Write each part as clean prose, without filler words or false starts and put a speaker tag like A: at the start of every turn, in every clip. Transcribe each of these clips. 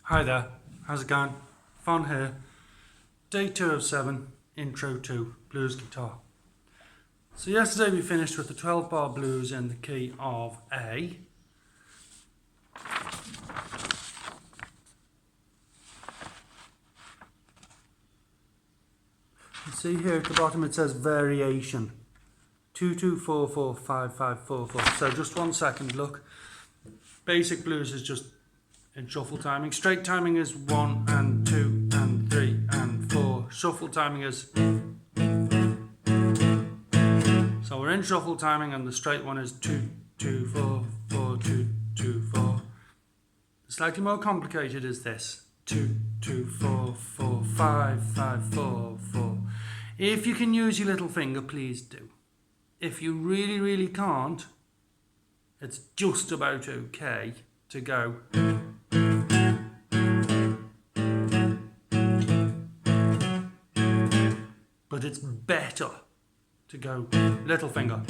A: Hi there, how's it going? Fon here. Day 2 of 7, Intro to Blues Guitar. So yesterday we finished with the 12 bar blues in the key of A. You see here at the bottom it says variation. 2-2-4-4-5-5-4-4. So just 1 second, look. Basic blues is just in shuffle timing. Straight timing is 1 and 2 and 3 and 4. Shuffle timing is... So we're in shuffle timing and the straight one is 2-2-4-4-2-2-4. Slightly more complicated is this. 2-2-4-4-5-5-4-4. If you can use your little finger, please do. If you really can't, it's just about okay to go. But it's better to go little finger.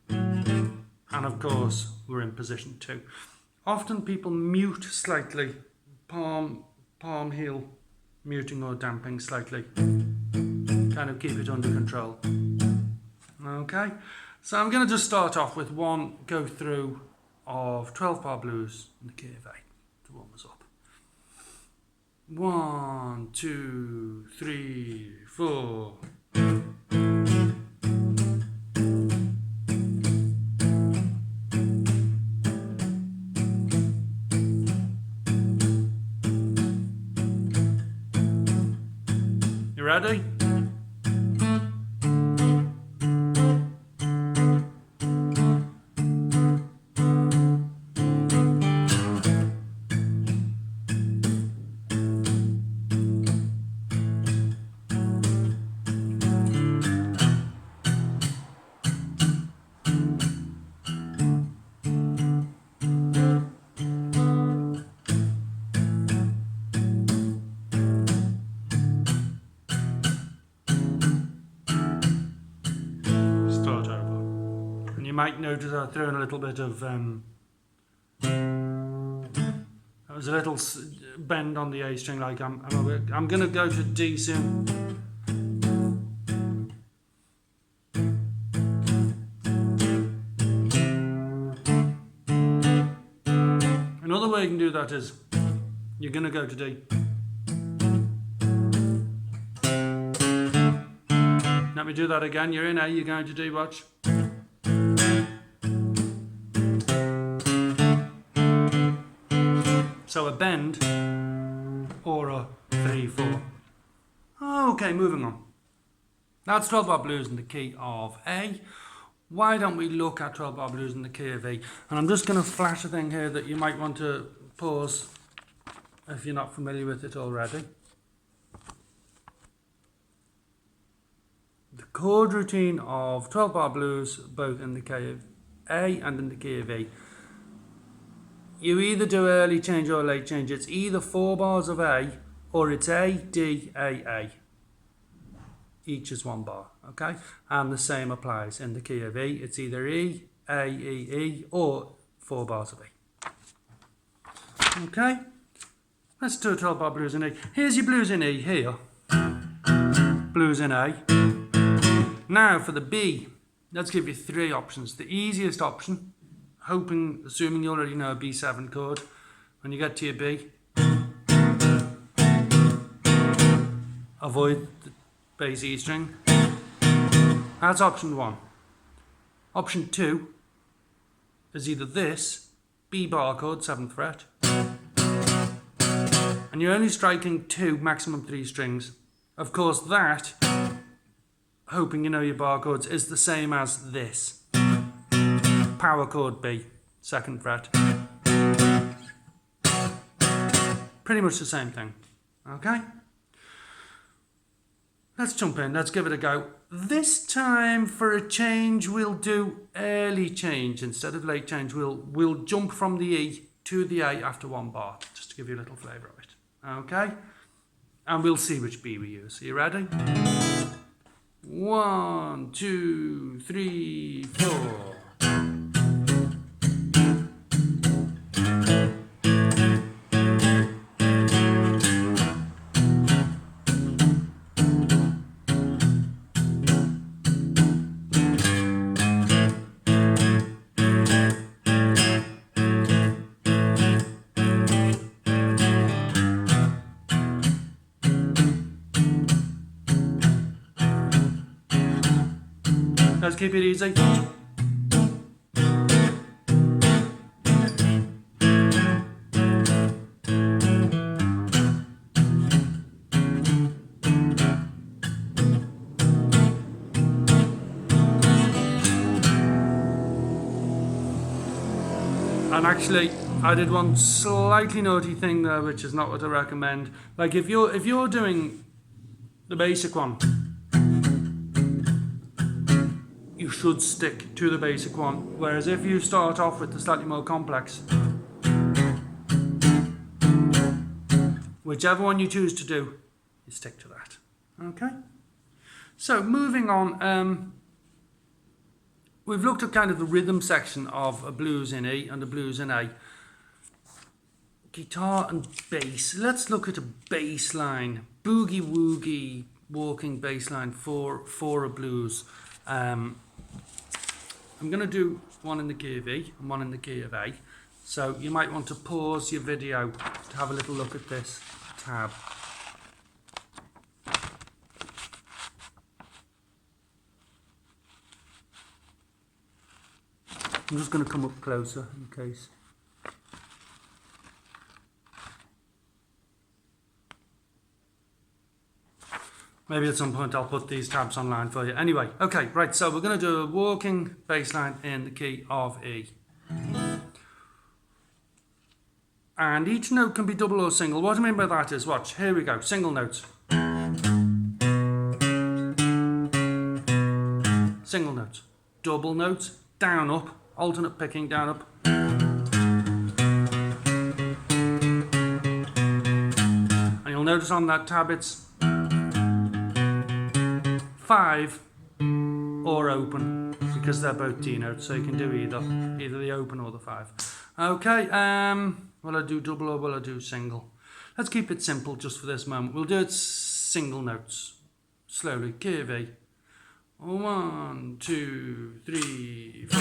A: And of course, we're in position 2. Often people mute slightly, palm heel muting or damping slightly. Kind of keep it under control. Okay, so I'm going to just start off with one go through of 12 bar blues in the key of A to warm us up. 1, 2, 3, 4. You ready? You might notice I threw in a little bit of there was a little bend on the A string, like I'm gonna go to D soon. Another way you can do that is you're gonna go to D. Let me do that again. You're in A, you're going to D, watch. So a bend or a 3-4. Okay, moving on. That's 12 bar blues in the key of A. Why don't we look at 12 bar blues in the key of E? And I'm just going to flash a thing here that you might want to pause if you're not familiar with it already. The chord routine of 12 bar blues, both in the key of A and in the key of E. You either do early change or late change. It's either 4 bars of A or it's A, D, A, A. Each is 1 bar, okay? And the same applies in the key of E. It's either E, A, E, E, or 4 bars of E. Okay? Let's do a 12 bar blues in E. Here's your blues in E here. Blues in A. Now for the B, let's give you 3 options. The easiest option, assuming you already know a B7 chord, when you get to your B, avoid the bass E string. That's option 1. Option 2 is either this, B bar chord, 7th fret, and you're only striking 2, maximum 3 strings. Of course that, hoping you know your bar chords, is the same as this. Power chord B, 2nd fret. Pretty much the same thing. Okay? Let's jump in, let's give it a go. This time for a change we'll do early change instead of late change. We'll jump from the E to the A after 1 bar, just to give you a little flavour of it. Okay? And we'll see which B we use. Are you ready? 1, 2, 3, 4. keep it easy. And actually, I did one slightly naughty thing there, which is not what I recommend. Like if you're doing the basic one, you should stick to the basic one. Whereas if you start off with the slightly more complex, whichever one you choose to do, you stick to that. Okay? So moving on, we've looked at kind of the rhythm section of a blues in E and a blues in A. Guitar and bass. Let's look at a bass line. Boogie woogie walking bass line for a blues. I'm going to do one in the key of E and one in the key of A. So you might want to pause your video to have a little look at this tab. I'm just going to come up closer in case. Maybe at some point I'll put these tabs online for you. Anyway, okay, right, so we're going to do a walking bass line in the key of E. And each note can be double or single. What I mean by that is, watch, here we go, single notes. Single notes. Double notes, down, up, alternate picking, down, up. And you'll notice on that tab it's 5 or open, because they're both D notes, so you can do either the open or the 5. Okay, will I do double or will I do single? Let's keep it simple just for this moment. We'll do it single notes, slowly. Key of E. 1, 2, 3, 4.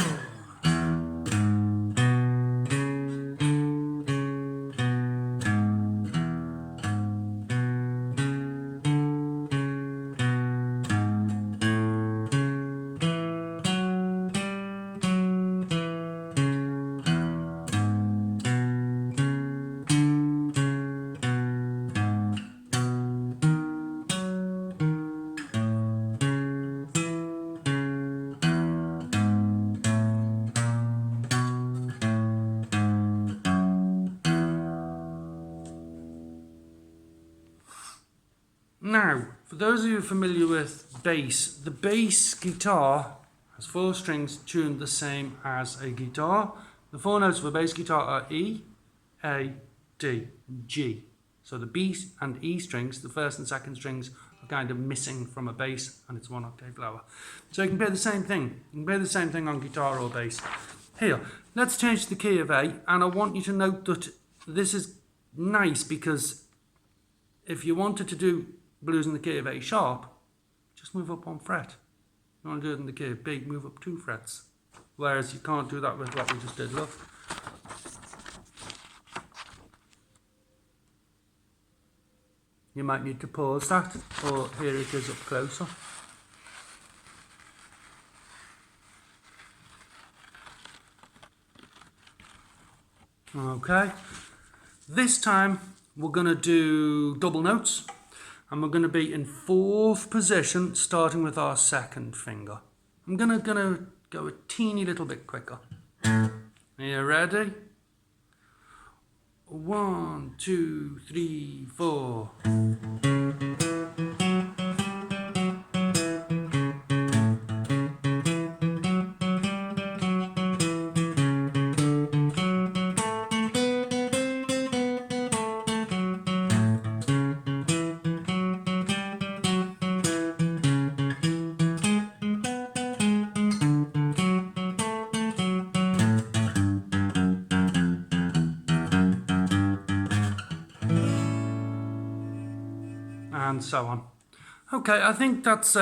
A: Now, for those of you familiar with bass, the bass guitar has 4 strings tuned the same as a guitar. The 4 notes of a bass guitar are E, A, D, G. So the B and E strings, the first and second strings, are kind of missing from a bass, and it's 1 octave lower. So you can play the same thing. You can play the same thing on guitar or bass. Here, let's change the key of A, and I want you to note that this is nice because if you wanted to do blues in the key of A sharp, just move up 1 fret. You want to do it in the key of B, move up 2 frets. Whereas you can't do that with what we just did, look. You might need to pause that, or here it is up closer. Okay, this time we're going to do double notes. And we're going to be in 4th position, starting with our second finger. I'm gonna go a teeny little bit quicker. Are you ready? 1, 2, 3, 4. And so on. Okay, I think that's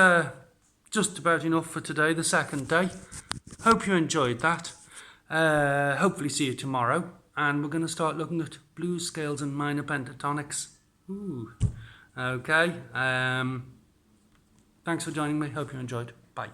A: just about enough for today, the second day. Hope you enjoyed that. Hopefully see you tomorrow. And we're going to start looking at blues scales and minor pentatonics. Ooh. Okay. Thanks for joining me. Hope you enjoyed. Bye.